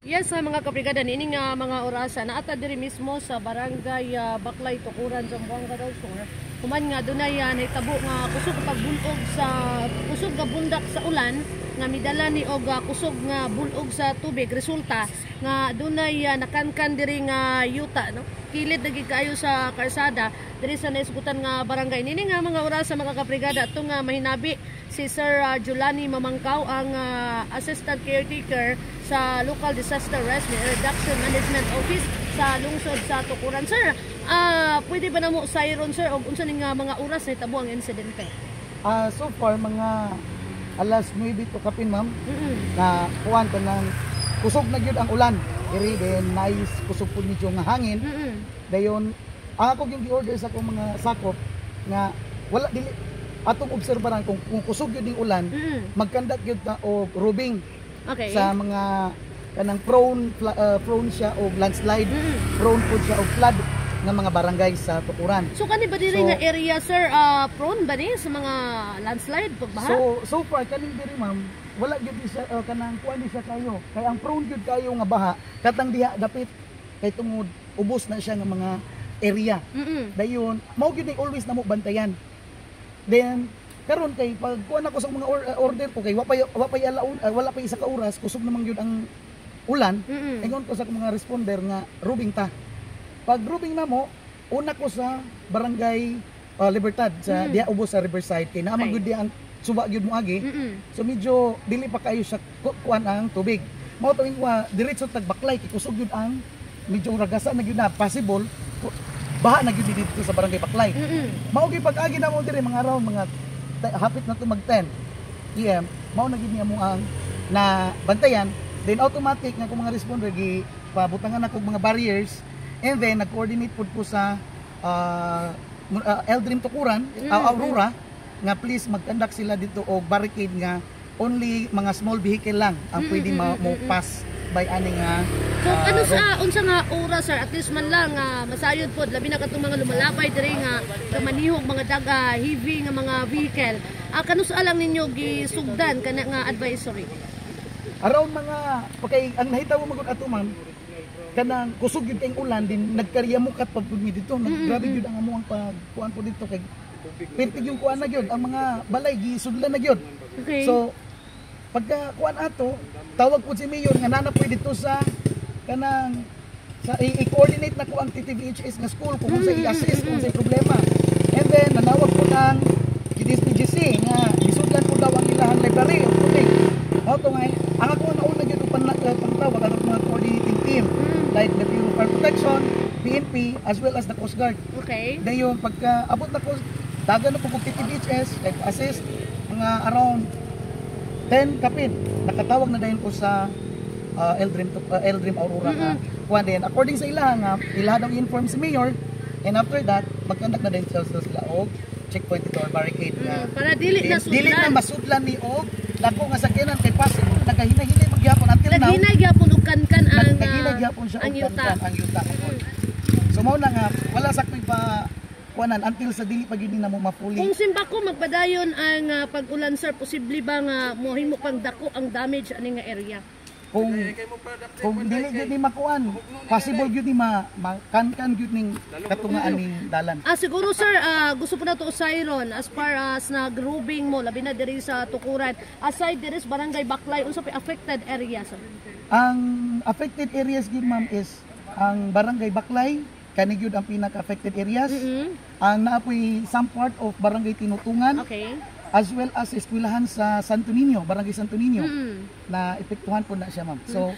Yes, mga kabrigada, ini nga mga orasa naata diri mismo sa barangay Baklay, Tukuran, Zamboanga daw Sur. Human nga dunay nahitabo nga kusog pagbulog sa kusog nga bundak sa ulan nga midala ni og kusog nga bulog sa tubig. Resulta nga dunay nakankan diri nga yuta, no? Kilid lagi kayo sa karsada diri sa naisgutan nga barangay. Nini nga mga orasa mga kabrigada ato nga mahinabi si Sir Julani Mamangkaw ang assistant caretaker sa Local Disaster Risk Reduction Management Office sa lungsod sa Tukuran. Sir, pwede ba na mo sayron sir og unsa ning mga oras na hitabo ang insidente? So far mga alas 9 to kapin ma'am, na kuwan ka ng kusog na gyud ang ulan. Iri din nice kusog pud medyo nga hangin. Dayon ako yung gi-order sa akong mga sakop nga wala dili atong obserbaran kung kusog gyud ang ulan, magkandak gyud ta og rubing. Okay. Sa mga kanang prone siya og landslide, prone pud siya og flood nga mga barangay sa Tukuran. So kani ba diri nga area sir prone ba ni sa mga landslide pagbaha? So far kaning diri ma'am wala gyud siya kanang kuan siya kayo. Kay ang prone gyud kayo nga baha katang diha dapit kay tungod ubos na siya nga mga area. Dayon mao gyud always namo bantayan. Then karon kay pag kuan ako sa mga order ko kay wala pa isa ka oras kusog naman gyud ang ulan. Ingon ko sa mga responder nga rubing ta. Pag rubing namo una ko sa barangay Libertad sa diha ubos sa Riverside kay naman gyud ang suba gyud mo agi. So medyo dili pa kayo sa kuan ang tubig. Mao to ingwa diretso tag Baklay kay kusog gyud ang medyo ragasa na gyud na possible baha na gyud dito sa barangay Baklay. Mao gyud pag agi na mo diri mga around mga hapit na to mag 10 PM mao na gyud niya mo ang na bantayan. Then automatic nga kung mga responder gi pabutangan ako mga barriers and then nag-coordinate pud ko sa Eldrim Tukuran, Aurora nga please mag-conduct sila dito og barricade nga only mga small vehicle lang ang pwede mo pass by ani nga. So ano sa unsa nga oras sir at least man lang masayod pod labi na katong mga lumalabay diri nga manihog mga daga heavy nga mga vehicle. Kanu sa lang ninyo gisugdan kana nga advisory? Around mga kay ang nahitaw mo gud ato ma'am kanang kusog gyud ang ulan din nagkaryamukat pag pud mi dito. Grabe gyud ang amuang pagkuan po dito kay pertig yung kuan na gyud ang mga balay gisudlan na gyud. Okay. So pagka kuan ato tawag po si Mayor nga nana pwede dito sa kanang sa i-coordinate na ko ang TTVHS nga school kung sa i-assist kung sa problema. And then nanawag po ng GDSPGC nga isudlan po daw ang ilahang library o tubig. Auto nga ang ako na una gyud pangtawag ang mga coordinating team like the Bureau of Fire Protection, PNP as well as the Coast Guard. Okay. Dayon pagka abot na ko dagan na po kog TTVHS like assist mga around 10 kapin nakatawag na dayon ko sa Eldrim Aurora nga kuan din according sa ila nga ila daw inform si Mayor and after that magkandak na din sila og checkpoint dito or barricade nga para dili na masudlan ni og dako nga sakyanan kay possible nagahinay-hinay magyapon until now naghinay gyapon og kankan ang yuta so mao na nga wala sakmay pa kuanan until sa dili pa gyud na mo mapuli. Kung simba ko magpadayon ang pag-ulan sir, posible ba nga mohimo pang dako ang damage ani nga area? Kung dili gyud ni makuan, possible gyud ni makankan gyud ning katungaan ning dalan. Siguro sir, gusto po na to usayron as far as nag-rubing mo labi na diri sa Tukuran. Aside diri sa barangay Baklay, unsa pa affected area sir? Ang affected areas gyud ma'am is ang barangay Baklay kani gyud ang pinaka-affected areas. Ang naapoy some part of barangay Tinutungan. Okay. As well as eskwelahan sa Santo Niño, barangay Santo Niño na epektuhan po na siya ma'am. So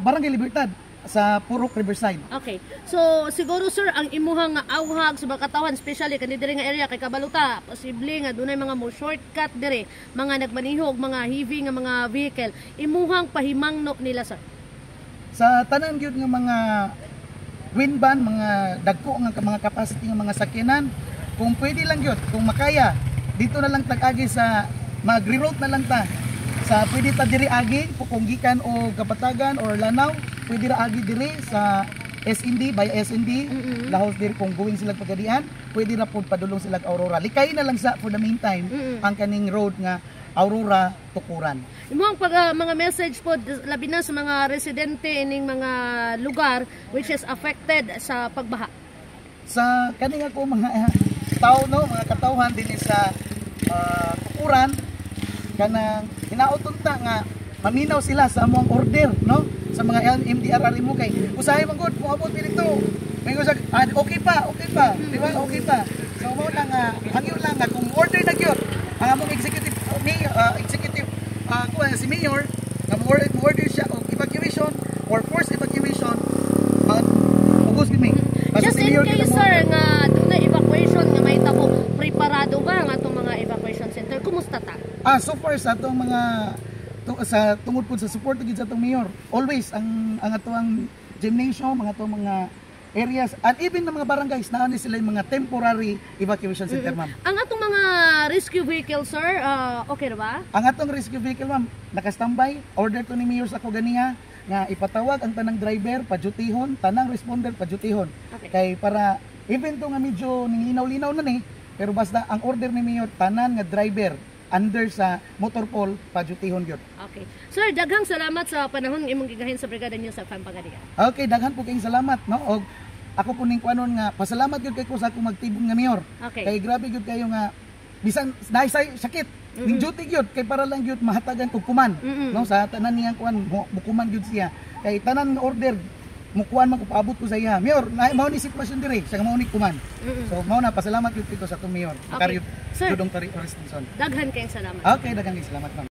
barangay Libertad sa Purok Riverside. Okay. So siguro sir ang imuhang awhag sa bakatawan especially kani diri nga area kay kabaluta posible nga dunay mga mo shortcut diri, mga nagmanihog, mga heavy nga mga vehicle. Imuhang pahimangno nila sir. Sa tanan gyud nga mga wind van, mga dagko nga mga capacity nga mga sakyanan, kung pwede lang gyud, kung makaya dito na lang tag-agi sa magre-route na lang ta sa pwede ta diri agi kung gikan o Kapatagan or Lanao pwede ra agi diri sa SND by SND lahos diri kung going sila pagadian pwede ra pud padulong sila Aurora likay na lang sa for the meantime ang kaning road nga Aurora, Tukuran. Imo ang pag mga message po labi na sa mga residente ining mga lugar which is affected sa pagbaha. Sa kani nga ko mga tao no, mga katawhan dinhi sa Tukuran kanang hinaoton ta nga maminaw sila sa among order no sa mga MDR mo kay usahay man gud moabot dito. May ko sa okay pa, di ba? Okay pa. So mo lang hangyo lang nga kung order na gyud ang among executive si mayor nga order siya og evacuation or forced evacuation ugos gid mi. Just in case sir nga na evacuation nga may tabo preparado ba nga atong mga evacuation center kumusta ta? So far sa atong mga sa tungod po sa support gid sa atong mayor always ang atong gymnasium mga areas and even ng mga barangays na sila yung mga temporary evacuation center ma'am. Ang atong mga rescue vehicle sir okay ra ba? Ang atong rescue vehicle ma'am naka-standby, order to ni mayor sa ko ganiha nga ipatawag ang tanang driver padyutihon, tanang responder padyutihon. Okay. Kay para even to nga medyo linaw-linaw na ni pero basta ang order ni mayor tanan nga driver under sa motorpool padyutihon gyud. Okay. Sir, daghang salamat sa panahon imong gigahin sa Brigada News sa Pampanga. Okay, daghan po kayong salamat no og ako po ning kuanon nga pasalamat gyud kay ko sa akong magtibong nga mayor. Okay. Kay grabe gyud kayo nga bisan dahil sa sakit ning duty gyud kay para lang gyud mahatagan og kuman no sa tanan niyang kuan bukuman gyud siya kay tanan nga order mukuan man ko paabot ko sa iya mayor mao ni sitwasyon dire sa mao ni kuman. So mao na pasalamat gyud ko sa atong mayor. Okay. Sir, Dudong Tari Orestinson. daghan kayong salamat. Okay, daghan kayong salamat ma'am.